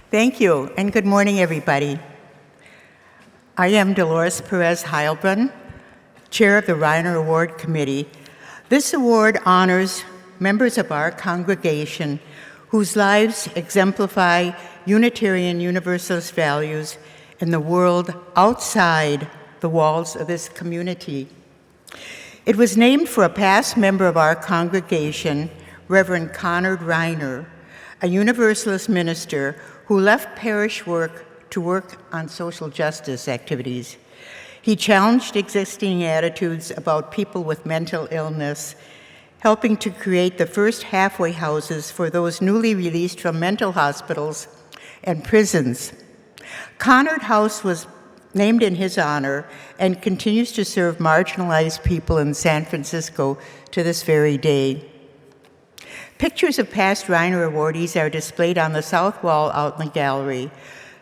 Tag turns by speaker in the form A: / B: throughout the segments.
A: Thank you, and good morning, everybody. I am Dolores Perez Heilbrunn, Chair of the Rheiner Award Committee. This award honors members of our congregation whose lives exemplify Unitarian Universalist values in the world outside the walls of this community. It was named for a past member of our congregation, Reverend Conard Rheiner, a Universalist minister who left parish work to work on social justice activities. He challenged existing attitudes about people with mental illness, helping to create the first halfway houses for those newly released from mental hospitals and prisons. Conard House was named in his honor and continues to serve marginalized people in San Francisco to this very day. Pictures of past Rheiner awardees are displayed on the south wall out in the gallery.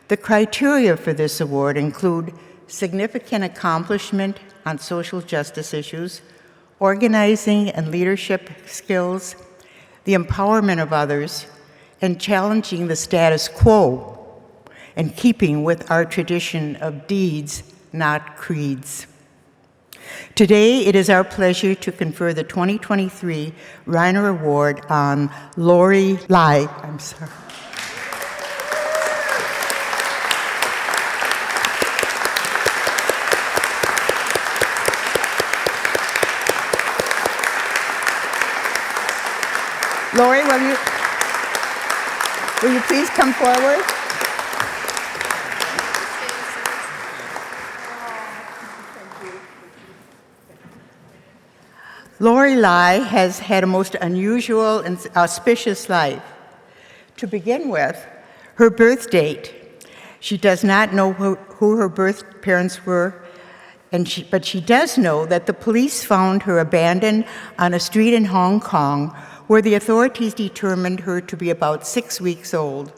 A: The criteria for this award include significant accomplishment on social justice issues, organizing and leadership skills, the empowerment of others, and challenging the status quo, and keeping with our tradition of deeds, not creeds. Today, it is our pleasure to confer the 2023 Rheiner Award on Lori Lai. I'm sorry. Lori, will you please come forward? Lori Lai has had a most unusual and auspicious life. To begin with, her birth date. She does not know who her birth parents were, but she does know that the police found her abandoned on a street in Hong Kong where the authorities determined her to be about 6 weeks old.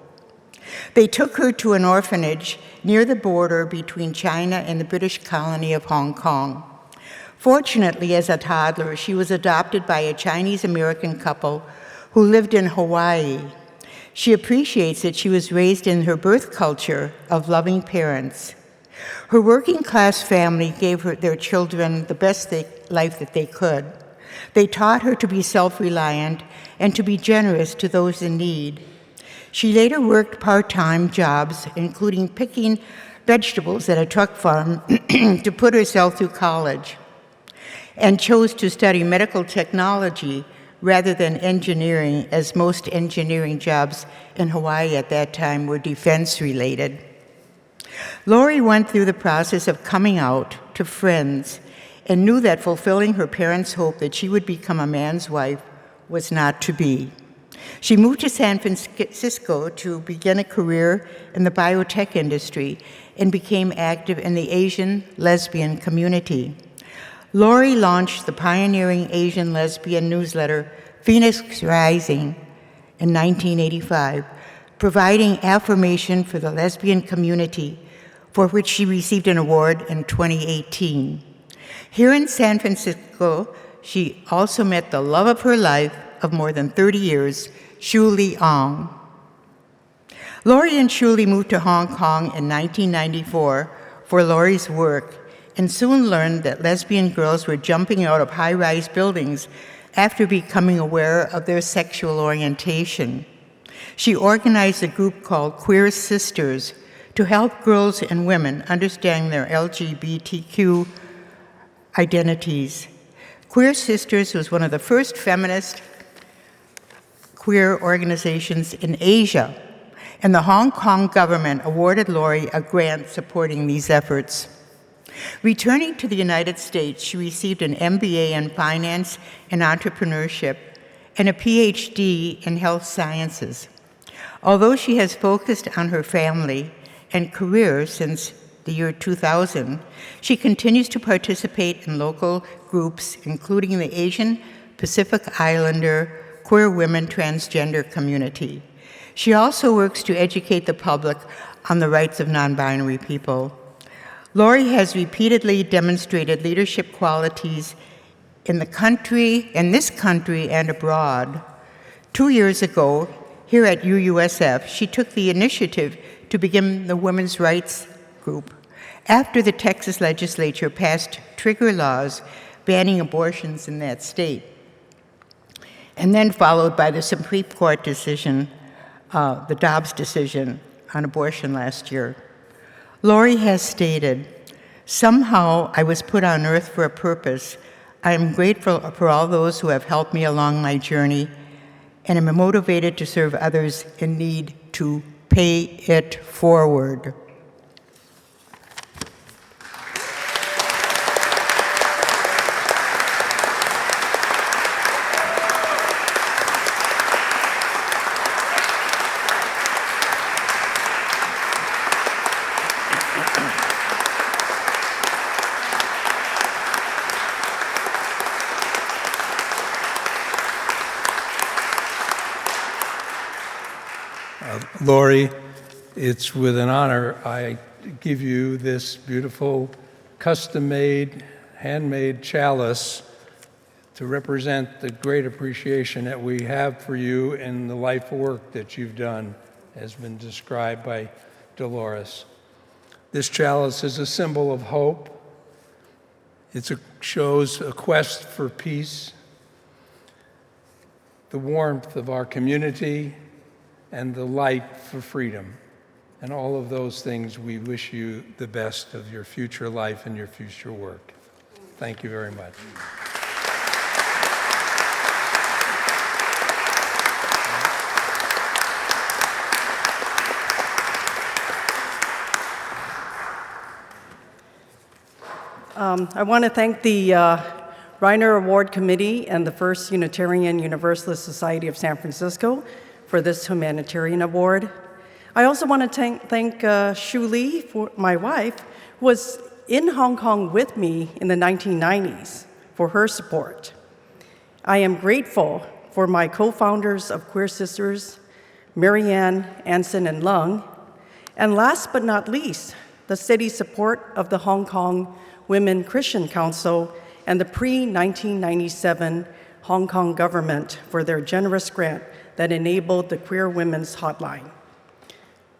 A: They took her to an orphanage near the border between China and the British colony of Hong Kong. Fortunately, as a toddler, she was adopted by a Chinese-American couple who lived in Hawaii. She appreciates that she was raised in her birth culture of loving parents. Her working-class family gave their children the best life that they could. They taught her to be self-reliant and to be generous to those in need. She later worked part-time jobs, including picking vegetables at a truck farm to put herself through college, and chose to study medical technology rather than engineering, as most engineering jobs in Hawaii at that time were defense-related. Lori went through the process of coming out to friends and knew that fulfilling her parents' hope that she would become a man's wife was not to be. She moved to San Francisco to begin a career in the biotech industry and became active in the Asian lesbian community. Lori launched the pioneering Asian lesbian newsletter, Phoenix Rising, in 1985, providing affirmation for the lesbian community, for which she received an award in 2018. Here in San Francisco, she also met the love of her life of more than 30 years, Shuli Ong. Lori and Shuli moved to Hong Kong in 1994 for Lori's work, and soon learned that lesbian girls were jumping out of high-rise buildings after becoming aware of their sexual orientation. She organized a group called Queer Sisters to help girls and women understand their LGBTQ identities. Queer Sisters was one of the first feminist queer organizations in Asia, and the Hong Kong government awarded Lori a grant supporting these efforts. Returning to the United States, she received an MBA in finance and entrepreneurship and a PhD in health sciences. Although she has focused on her family and career since the year 2000, she continues to participate in local groups, including the Asian Pacific Islander queer women transgender community. She also works to educate the public on the rights of non-binary people. Lori has repeatedly demonstrated leadership qualities in this country and abroad. 2 years ago, here at UUSF, she took the initiative to begin the women's rights group after the Texas legislature passed trigger laws banning abortions in that state, and then followed by the Supreme Court decision, the Dobbs decision on abortion last year. Lori has stated, "Somehow I was put on earth for a purpose. I am grateful for all those who have helped me along my journey, and am motivated to serve others in need to pay it forward."
B: Lori, it's with an honor I give you this beautiful, custom-made, handmade chalice to represent the great appreciation that we have for you and the life work that you've done, has been described by Dolores. This chalice is a symbol of hope. It shows a quest for peace, the warmth of our community, and the light for freedom. And all of those things, we wish you the best of your future life and your future work. Thank you very much.
C: I want to thank the Rheiner Award Committee and the First Unitarian Universalist Society of San Francisco for this humanitarian award. I also want to thank Shu Lee, for my wife, who was in Hong Kong with me in the 1990s, for her support. I am grateful for my co-founders of Queer Sisters, Marianne, Anson, and Lung, and last but not least, the steady support of the Hong Kong Women Christian Council and the pre-1997 Hong Kong government for their generous grant that enabled the Queer Women's Hotline.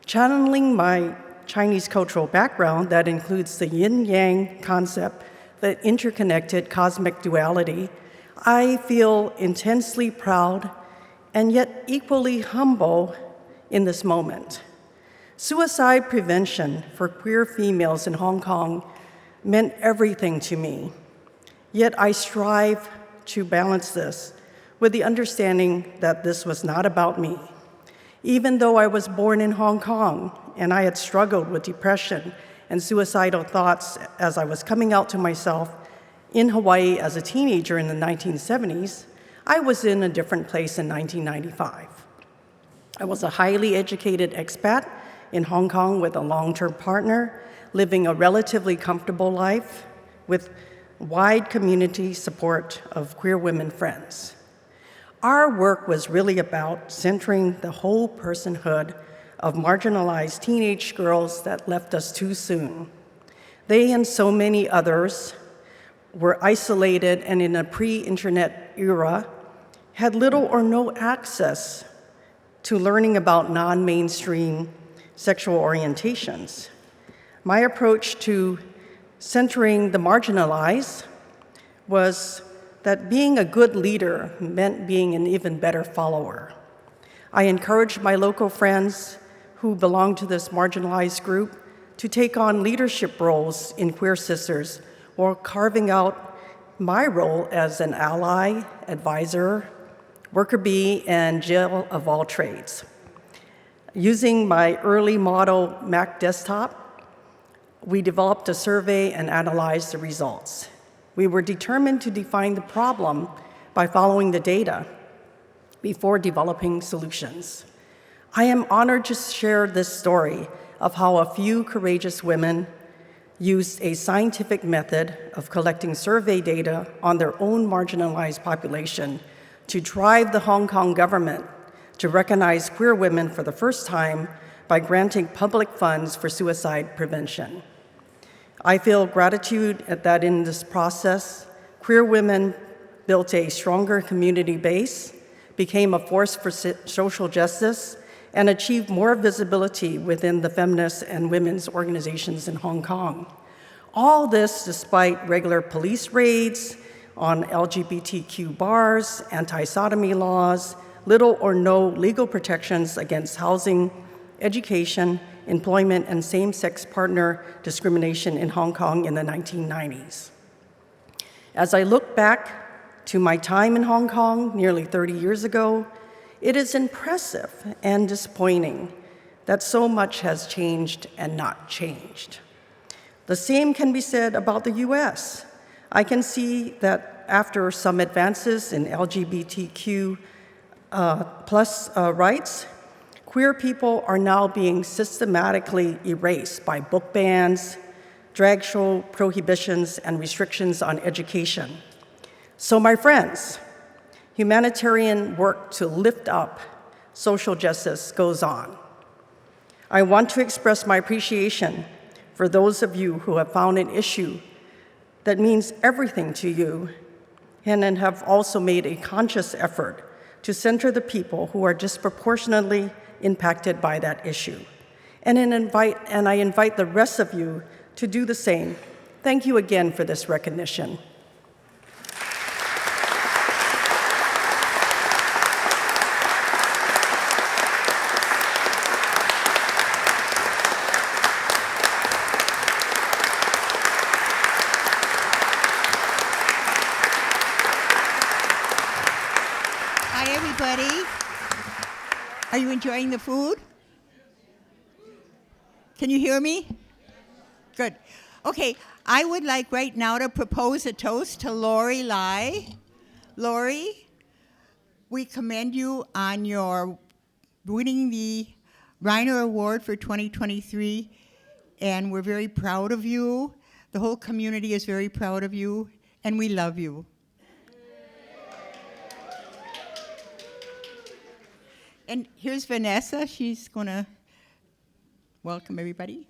C: Channeling my Chinese cultural background that includes the yin-yang concept, the interconnected cosmic duality, I feel intensely proud and yet equally humble in this moment. Suicide prevention for queer females in Hong Kong meant everything to me, yet I strive to balance this with the understanding that this was not about me. Even though I was born in Hong Kong and I had struggled with depression and suicidal thoughts as I was coming out to myself in Hawaii as a teenager in the 1970s, I was in a different place in 1995. I was a highly educated expat in Hong Kong with a long-term partner, living a relatively comfortable life with wide community support of queer women friends. Our work was really about centering the whole personhood of marginalized teenage girls that left us too soon. They and so many others were isolated and in a pre-internet era had little or no access to learning about non-mainstream sexual orientations. My approach to centering the marginalized was that being a good leader meant being an even better follower. I encouraged my local friends who belong to this marginalized group to take on leadership roles in Queer Sisters while carving out my role as an ally, advisor, worker bee, and Jill of all trades. Using my early model Mac desktop, we developed a survey and analyzed the results. We were determined to define the problem by following the data before developing solutions. I am honored to share this story of how a few courageous women used a scientific method of collecting survey data on their own marginalized population to drive the Hong Kong government to recognize queer women for the first time by granting public funds for suicide prevention. I feel gratitude that in this process, queer women built a stronger community base, became a force for social justice, and achieved more visibility within the feminist and women's organizations in Hong Kong. All this despite regular police raids on LGBTQ bars, anti-sodomy laws, little or no legal protections against housing, education, employment, and same-sex partner discrimination in Hong Kong in the 1990s. As I look back to my time in Hong Kong nearly 30 years ago, it is impressive and disappointing that so much has changed and not changed. The same can be said about the US. I can see that after some advances in LGBTQ plus rights, queer people are now being systematically erased by book bans, drag show prohibitions, and restrictions on education. So my friends, humanitarian work to lift up social justice goes on. I want to express my appreciation for those of you who have found an issue that means everything to you and have also made a conscious effort to center the people who are disproportionately impacted by that issue. And I invite the rest of you to do the same. Thank you again for this recognition.
D: Hi, everybody. Are you enjoying the food? Can you hear me? Good. Okay, I would like right now to propose a toast to Lori Lai. Lori, we commend you on your winning the Rheiner Award for 2023, and we're very proud of you. The whole community is very proud of you, and we love you. And here's Vanessa. She's going to welcome everybody.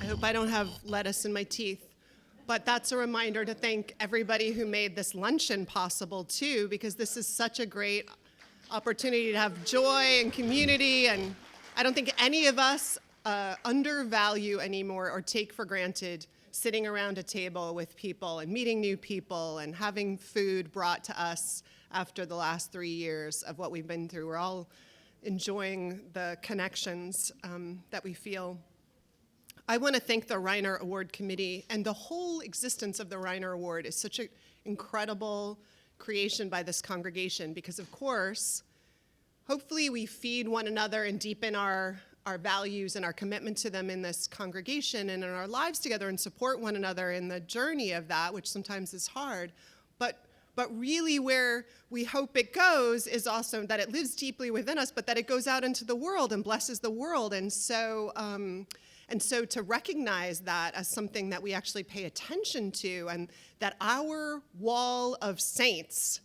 E: I hope I don't have lettuce in my teeth, but that's a reminder to thank everybody who made this luncheon possible too, because this is such a great opportunity to have joy and community, and I don't think any of us undervalue anymore or take for granted sitting around a table with people and meeting new people and having food brought to us after the last 3 years of what we've been through. We're all enjoying the connections that we feel. I want to thank the Rheiner Award Committee, and the whole existence of the Rheiner Award is such an incredible creation by this congregation because, of course, hopefully we feed one another and deepen our values and our commitment to them in this congregation and in our lives together and support one another in the journey of that, which sometimes is hard. But really where we hope it goes is also that it lives deeply within us, but that it goes out into the world and blesses the world. And so to recognize that as something that we actually pay attention to, and that our wall of saints,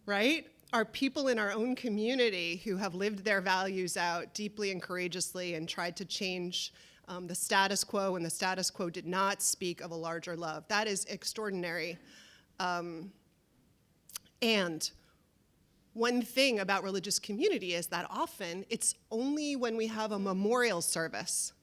E: right, are people in our own community who have lived their values out deeply and courageously and tried to change the status quo, and the status quo did not speak of a larger love. That is extraordinary. And one thing about religious community is that often it's only when we have a memorial service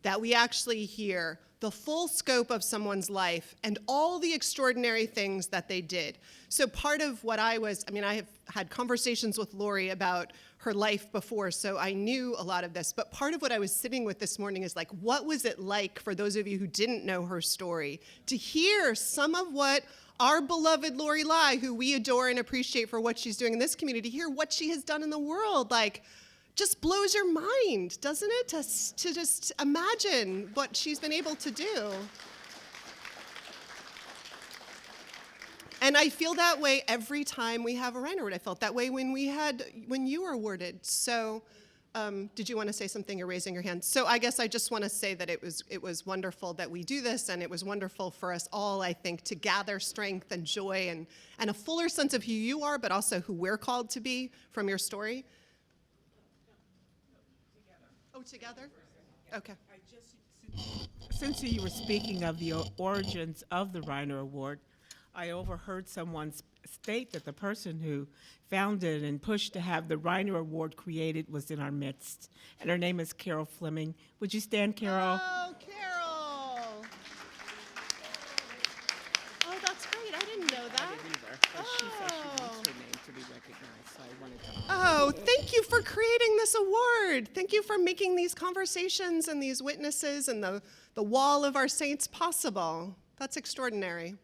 E: that we actually hear the full scope of someone's life and all the extraordinary things that they did. So part of what I have had conversations with Lori about her life before, so I knew a lot of this, but part of what I was sitting with this morning is like, what was it like for those of you who didn't know her story to hear some of what our beloved Lori Lai, who we adore and appreciate for what she's doing in this community, hear what she has done in the world, like, just blows your mind, doesn't it? To just imagine what she's been able to do. And I feel that way every time we have a Rheiner Award. I felt that way when you were awarded. So did you want to say something? You're raising your hand. So I guess I just want to say that it was wonderful that we do this, and it was wonderful for us all, I think, to gather strength and joy and a fuller sense of who you are, but also who we're called to be from your story. Oh, together? Okay.
F: Since you were speaking of the origins of the Rheiner Award, I overheard someone state that the person who founded and pushed to have the Rheiner Award created was in our midst. And her name is Carol Fleming. Would you stand, Carol?
E: Oh, Carol. Oh, that's great. I didn't know that.
F: But she said she wants her name to be recognized, so I wanted to.
E: Oh, thank you for creating this award. Thank you for making these conversations and these witnesses and the wall of our saints possible. That's extraordinary.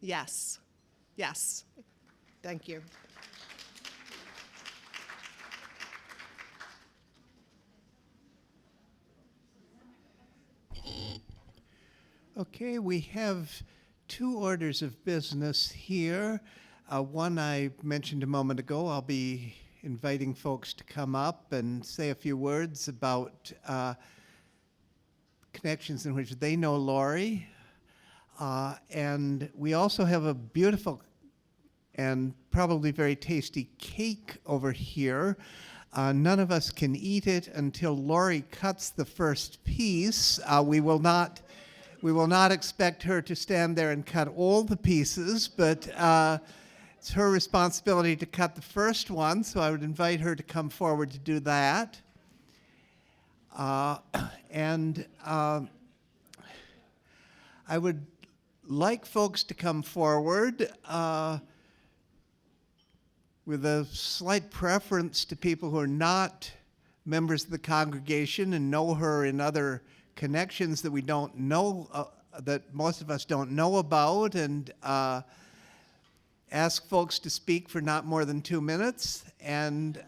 E: Yes. Yes. Thank you.
G: Okay, we have 2 orders of business here. One I mentioned a moment ago. I'll be inviting folks to come up and say a few words about connections in which they know Lori. And we also have a beautiful and probably very tasty cake over here. None of us can eat it until Lori cuts the first piece. We will not expect her to stand there and cut all the pieces, but it's her responsibility to cut the first one, so I would invite her to come forward to do that. And I would like folks to come forward with a slight preference to people who are not members of the congregation and know her in other connections that we don't know, that most of us don't know about, and ask folks to speak for not more than 2 minutes. And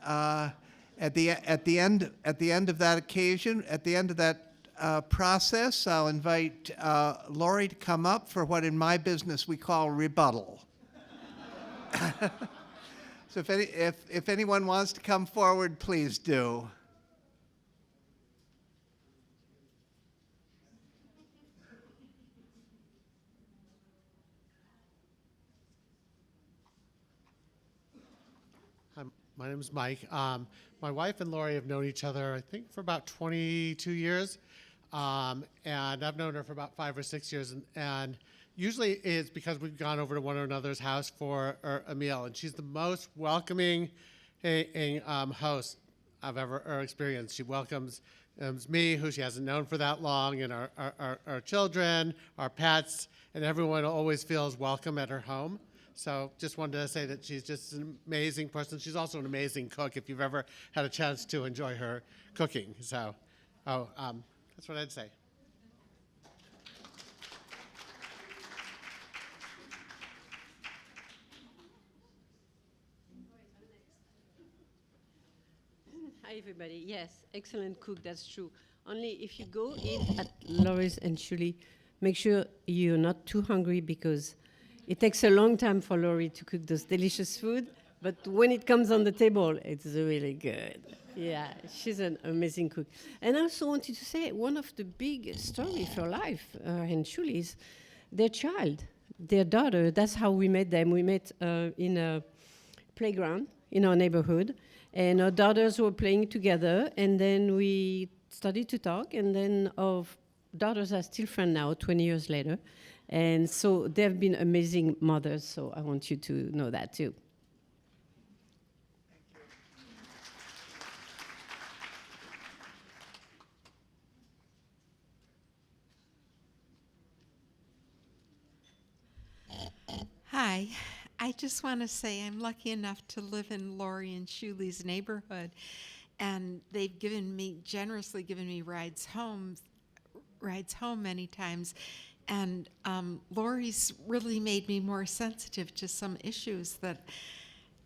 G: at the end of that occasion, at the end of that process, I'll invite Lori to come up for what in my business we call rebuttal. So if anyone wants to come forward, please do.
H: Hi, my name is Mike. My wife and Lori have known each other, I think, for about 22 years. And I've known her for about 5 or 6 years. And usually it's because we've gone over to one another's house for a meal. And she's the most welcoming host I've ever experienced. She welcomes me, who she hasn't known for that long, and our children, our pets, and everyone always feels welcome at her home. So just wanted to say that she's just an amazing person. She's also an amazing cook if you've ever had a chance to enjoy her cooking. So that's what I'd say.
I: Hi, everybody. Yes, excellent cook, that's true. Only if you go eat at Lori's and Shuli, make sure you're not too hungry, because it takes a long time for Lori to cook those delicious food, but when it comes on the table, it's really good. Yeah, she's an amazing cook. And I also wanted to say, one of the big stories of her life in Shuli is their child, their daughter. That's how we met them. We met in a playground in our neighborhood, and our daughters were playing together, and then we started to talk, and then our daughters are still friends now, 20 years later. And so they've been amazing mothers, so I want you to know that too.
J: Hi, I just want to say I'm lucky enough to live in Lori and Shuli's neighborhood, and they've generously given me rides home many times. And Lori's really made me more sensitive to some issues that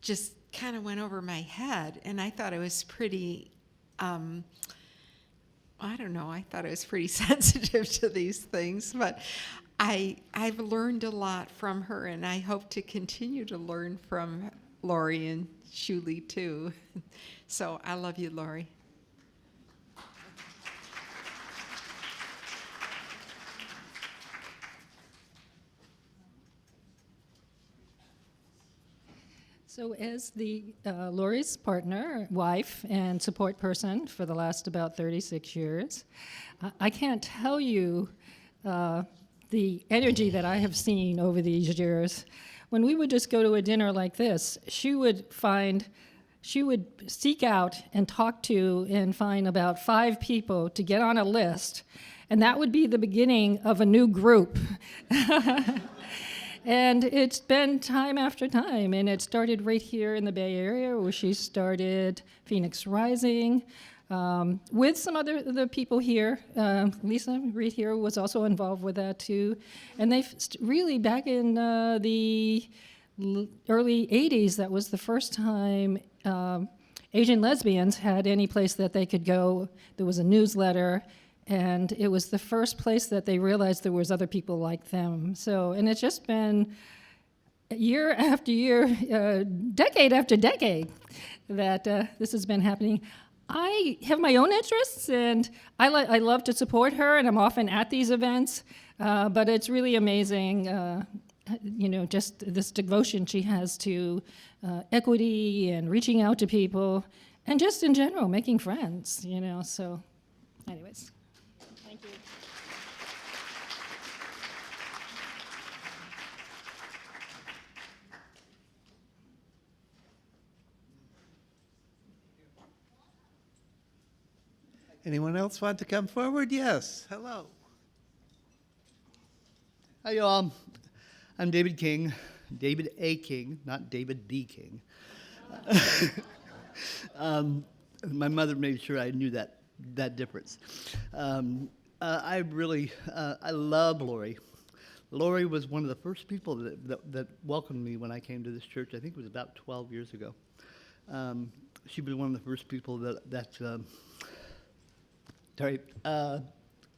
J: just kind of went over my head. And I thought it was pretty, I thought I was pretty sensitive to these things. But I've learned a lot from her, and I hope to continue to learn from Lori and Shuli too. So I love you, Lori.
K: So as the Lori's partner, wife, and support person for the last about 36 years, I can't tell you the energy that I have seen over these years. When we would just go to a dinner like this, she would seek out and talk to and find about 5 people to get on a list, and that would be the beginning of a new group. And it's been time after time, and it started right here in the Bay Area, where she started Phoenix Rising, with some other people here. Lisa Reed here was also involved with that too. And they really, back in the early 80s, that was the first time Asian lesbians had any place that they could go. There was a newsletter, and it was the first place that they realized there was other people like them. So, and it's just been year after year, decade after decade, that this has been happening. I have my own interests, and I love to support her, and I'm often at these events, but it's really amazing, just this devotion she has to equity and reaching out to people, and just in general, making friends, so anyways. Thank you.
G: Anyone else want to come forward? Yes. Hello.
L: Hi, y'all. I'm David King, David A. King, not David B. King. My mother made sure I knew that difference. I love Lori. Lori was one of the first people that welcomed me when I came to this church. I think it was about 12 years ago. She was one of the first people that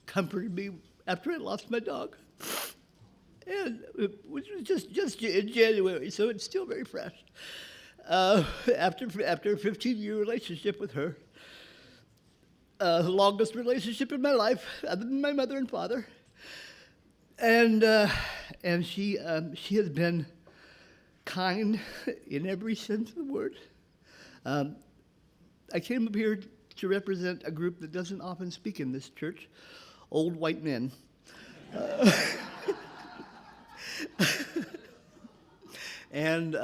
L: comforted me after I lost my dog, and which was just in January, so it's still very fresh. After a 15-year relationship with her, the longest relationship in my life, other than my mother and father, and she has been kind in every sense of the word. I came up here to represent a group that doesn't often speak in this church, old white men. And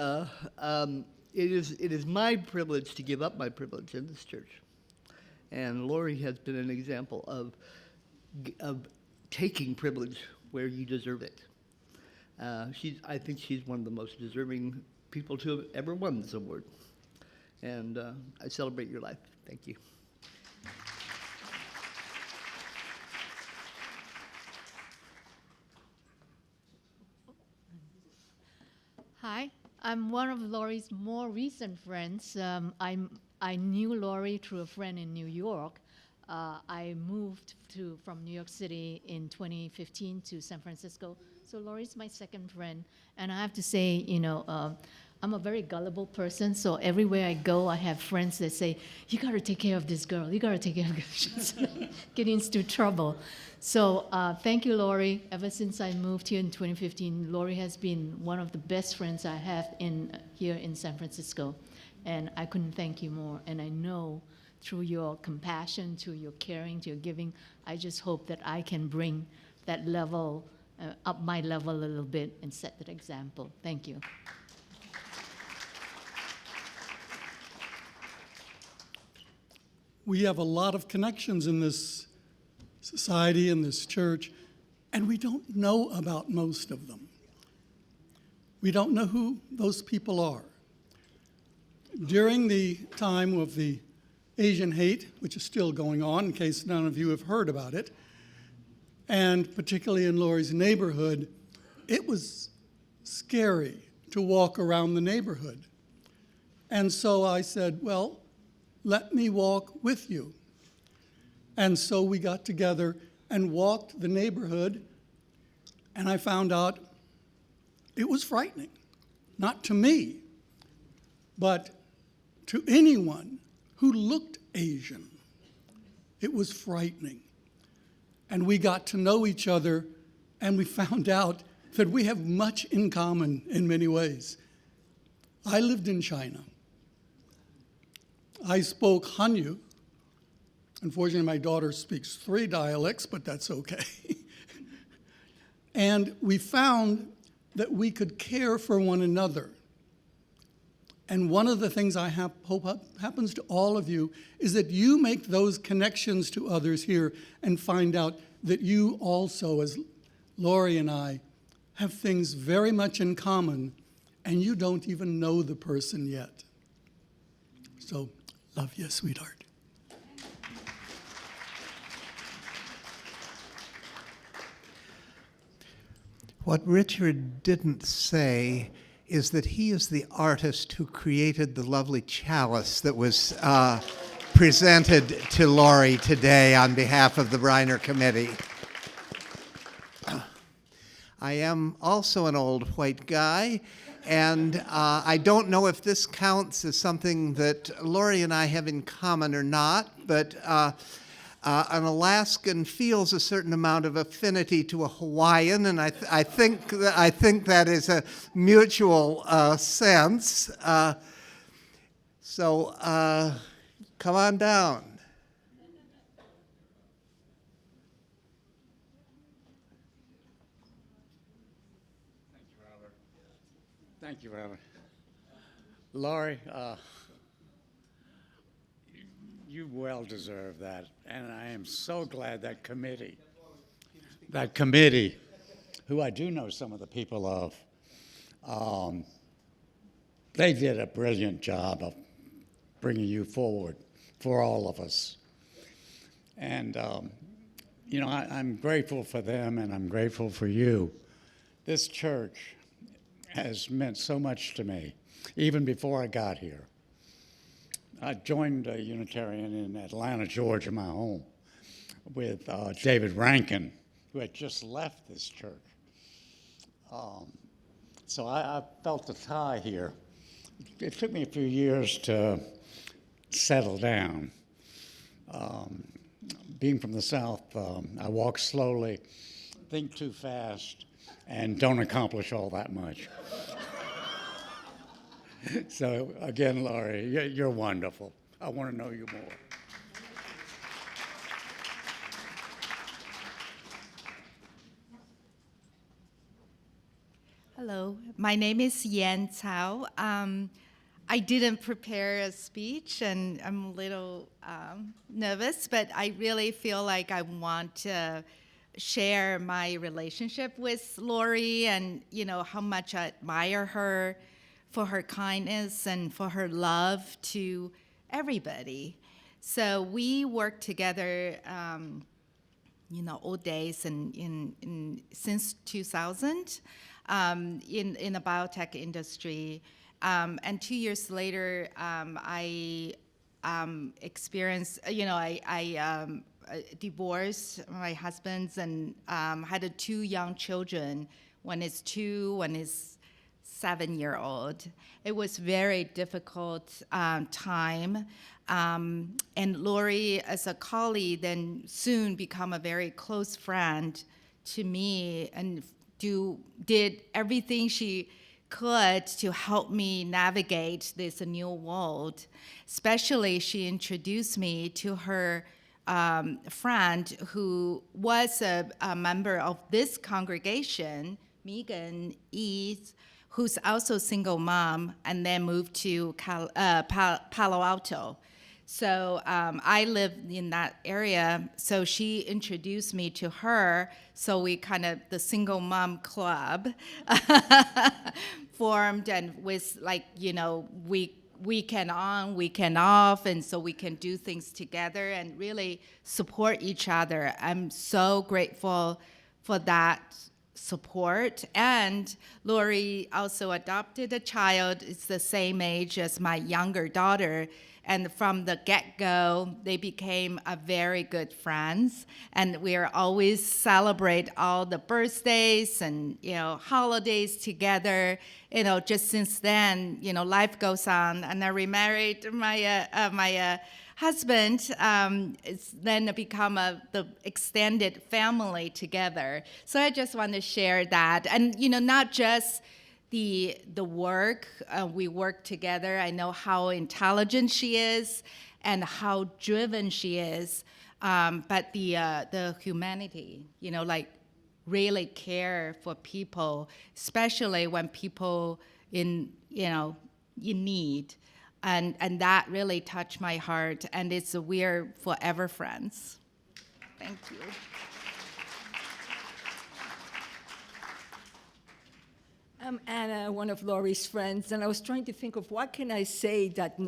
L: it is my privilege to give up my privilege in this church. And Lori has been an example of taking privilege where you deserve it. I think she's one of the most deserving people to have ever won this award. And I celebrate your life. Thank you.
M: Hi, I'm one of Lori's more recent friends. I knew Lori through a friend in New York. I moved from New York City in 2015 to San Francisco. So Lori's my second friend. And I have to say, I'm a very gullible person, so everywhere I go, I have friends that say, you got to take care of this girl. You got to take care of her. She's getting into trouble. So thank you, Lori. Ever since I moved here in 2015, Lori has been one of the best friends I have here in San Francisco. And I couldn't thank you more. And I know through your compassion, to your caring, to your giving, I just hope that I can bring that level, up my level a little bit and set that example. Thank you.
N: We have a lot of connections in this society, in this church, and we don't know about most of them. We don't know who those people are. During the time of the Asian hate, which is still going on, in case none of you have heard about it, and particularly in Lori's neighborhood, it was scary to walk around the neighborhood. And so I said, well, let me walk with you. And so we got together and walked the neighborhood, and I found out it was frightening. Not to me, but to anyone who looked Asian. It was frightening. And we got to know each other, and we found out that we have much in common in many ways. I lived in China. I spoke Hanyu. Unfortunately, my daughter speaks 3 dialects, but that's okay. And we found that we could care for one another. And one of the things I hope happens to all of you is that you make those connections to others here and find out that you also, as Lori and I, have things very much in common, and you don't even know the person yet. So, love you, sweetheart.
G: What Richard didn't say is that he is the artist who created the lovely chalice that was presented to Lori today on behalf of the Rheiner Committee. I am also an old white guy, and I don't know if this counts as something that Lori and I have in common or not, but an Alaskan feels a certain amount of affinity to a Hawaiian, and I think that is a mutual sense. So come on down.
O: Thank you, Robert. Lori, you well deserve that, and I am so glad that committee, who I do know some of the people of, they did a brilliant job of bringing you forward for all of us. And, you know, I'm grateful for them, and I'm grateful for you. This church has meant so much to me, even before I got here. I joined a Unitarian in Atlanta, Georgia, my home, with David Rankin, who had just left this church. So I felt the tie here. It took me a few years to settle down. Being from the South, I walk slowly, think too fast, and don't accomplish all that much. So again, Laurie, you're wonderful. I want to know you more.
P: Hello, my name is Yan Cao. I didn't prepare a speech, and I'm a little nervous, but I really feel like I want to share my relationship with Lori, and how much I admire her for her kindness and for her love to everybody. So we worked together, all days and since 2000 in the biotech industry. And 2 years later, I experienced, I divorced my husband and had 2 young children. One is 2, one is 7-year-old. It was very difficult time. And Lori, as a colleague, then soon become a very close friend to me and did everything she could to help me navigate this new world. Especially, she introduced me to her friend who was a member of this congregation, Megan East, who's also a single mom, and then moved to Palo Alto. So I live in that area, so she introduced me to her, so we the single mom club formed, and with weekend on, weekend off, and so we can do things together and really support each other. I'm so grateful for that support. And Lori also adopted a child. It's the same age as my younger daughter. And from the get-go, they became a very good friends. And we are always celebrate all the birthdays and holidays together. Just since then, life goes on. And I remarried my husband. It's then become the extended family together. So I just want to share that. And not just the work, we work together. I know how intelligent she is and how driven she is, but the humanity, really care for people, especially when people in need. And that really touched my heart, and we're forever friends. Thank you.
Q: I'm Anna, one of Lori's friends, and I was trying to think of what can I say that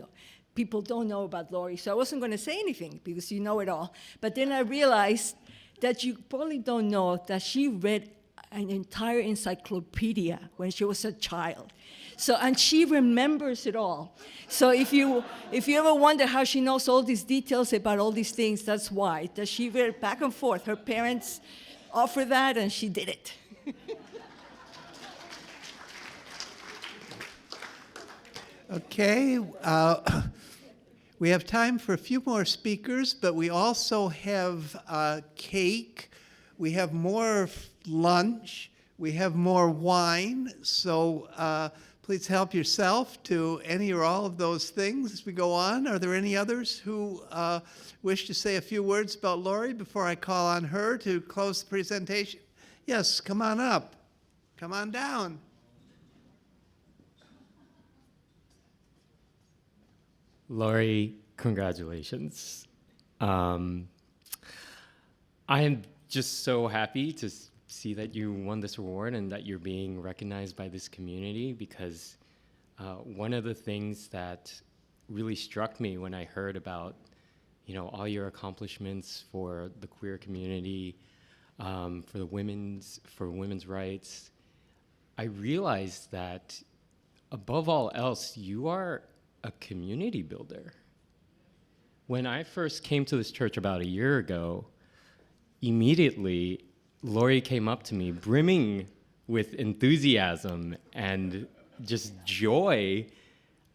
Q: people don't know about Lori. So I wasn't going to say anything because you know it all. But then I realized that you probably don't know that she read an entire encyclopedia when she was a child. So, and she remembers it all. So if you ever wonder how she knows all these details about all these things, that's why. That she read back and forth. Her parents offered that, and she did it.
G: Okay, we have time for a few more speakers, but we also have cake, we have more lunch, we have more wine, so please help yourself to any or all of those things as we go on. Are there any others who wish to say a few words about Lori before I call on her to close the presentation? Yes, come on up, come on down.
R: Lori, congratulations. I am just so happy to see that you won this award and that you're being recognized by this community, because one of the things that really struck me when I heard about, all your accomplishments for the queer community, for women's rights, I realized that above all else, you are a community builder. When I first came to this church about a year ago, immediately Lori came up to me brimming with enthusiasm and just joy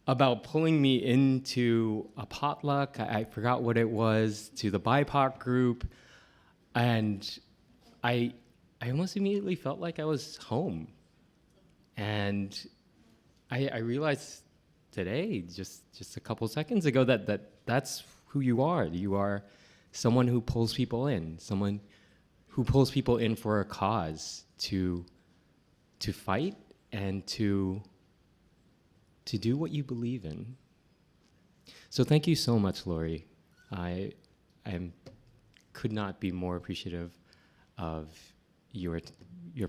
R: about pulling me into a potluck, I forgot what it was, to the BIPOC group, and I almost immediately felt like I was home. And I realized today, just a couple seconds ago, that's who you are. You are someone who pulls people in, someone who pulls people in for a cause, to fight and to do what you believe in. So thank you so much, Lori. I could not be more appreciative of your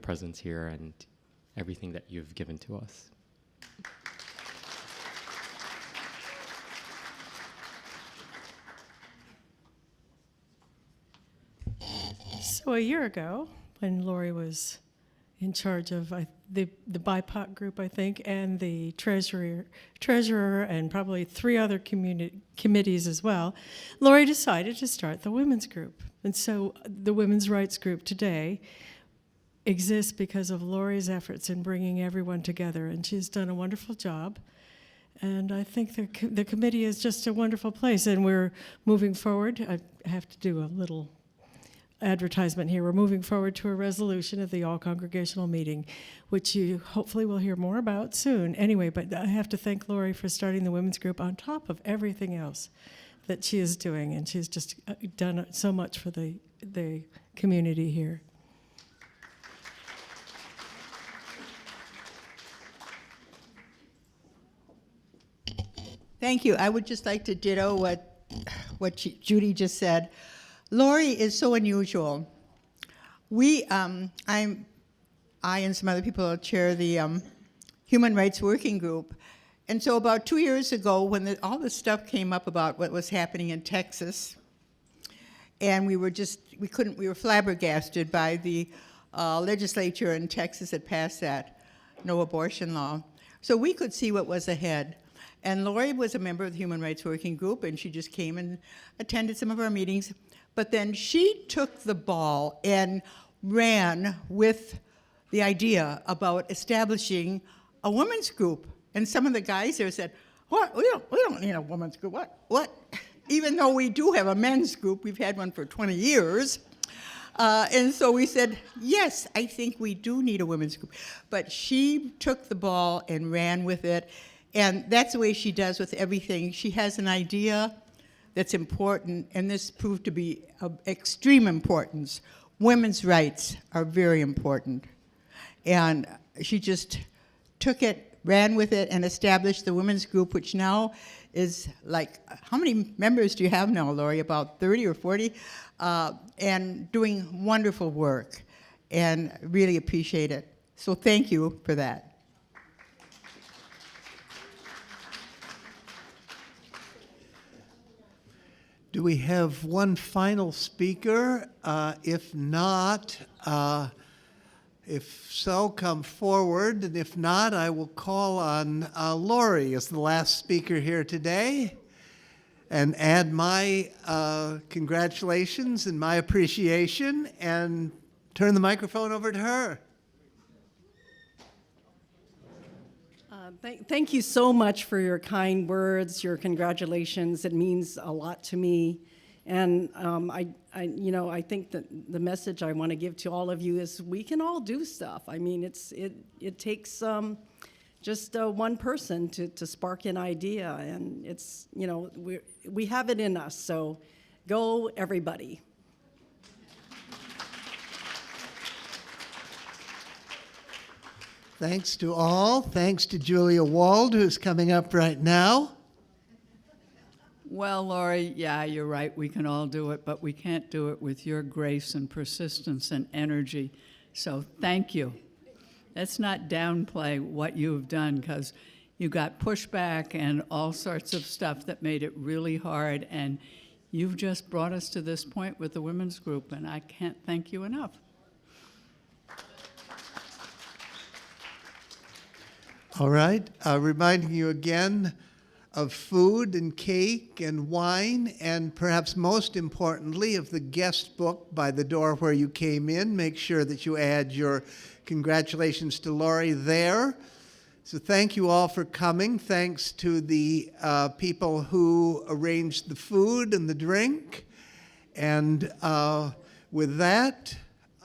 R: presence here and everything that you've given to us.
S: So a year ago, when Lori was in charge of the BIPOC group, I think, and the treasurer and probably 3 other committees as well, Lori decided to start the women's group. And so the women's rights group today exists because of Lori's efforts in bringing everyone together, and she's done a wonderful job. And I think the committee is just a wonderful place, and we're moving forward. I have to do a little advertisement here. We're moving forward to a resolution of the all-congregational meeting, which you hopefully will hear more about soon. Anyway, but I have to thank Lori for starting the women's group on top of everything else that she is doing, and she's just done so much for the community here.
D: Thank you. I would just like to ditto what Judy just said. Lori is so unusual. I and some other people chair the Human Rights Working Group. And so about 2 years ago, when all this stuff came up about what was happening in Texas, and we were flabbergasted by the legislature in Texas that passed that no abortion law. So we could see what was ahead. And Lori was a member of the Human Rights Working Group, and she just came and attended some of our meetings. But then she took the ball and ran with the idea about establishing a women's group. And some of the guys there said, "What? We don't need a women's group. What? Even though we do have a men's group, we've had one for 20 years. And so we said, yes, I think we do need a women's group. But she took the ball and ran with it. And that's the way she does with everything. She has an idea that's important, and this proved to be of extreme importance. women's rights are very important. And she just took it, ran with it, and established the women's group, which now is like, how many members do you have now, Lori? About 30 or 40? And doing wonderful work, and really appreciate it. So thank you for that.
G: Do we have one final speaker? If not, if so, come forward. And if not, I will call on Lori as the last speaker here today and add my congratulations and my appreciation and turn the microphone over to her.
C: Thank you so much for your kind words, your congratulations. It means a lot to me. And I think that the message I want to give to all of you is we can all do stuff. I mean, it takes just one person to spark an idea, and it's, we have it in us. So go, everybody.
G: Thanks to all. Thanks to Julia Wald, who's coming up right now.
T: Well, Lori, yeah, you're right. We can all do it, but we can't do it with your grace and persistence and energy. So thank you. Let's not downplay what you've done, because you got pushback and all sorts of stuff that made it really hard, and you've just brought us to this point with the women's group, and I can't thank you enough.
G: All right, reminding you again of food and cake and wine, and perhaps most importantly of the guest book by the door where you came in. Make sure that you add your congratulations to Lori there. So thank you all for coming. Thanks to the people who arranged the food and the drink. And with that,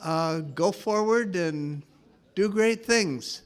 G: go forward and do great things.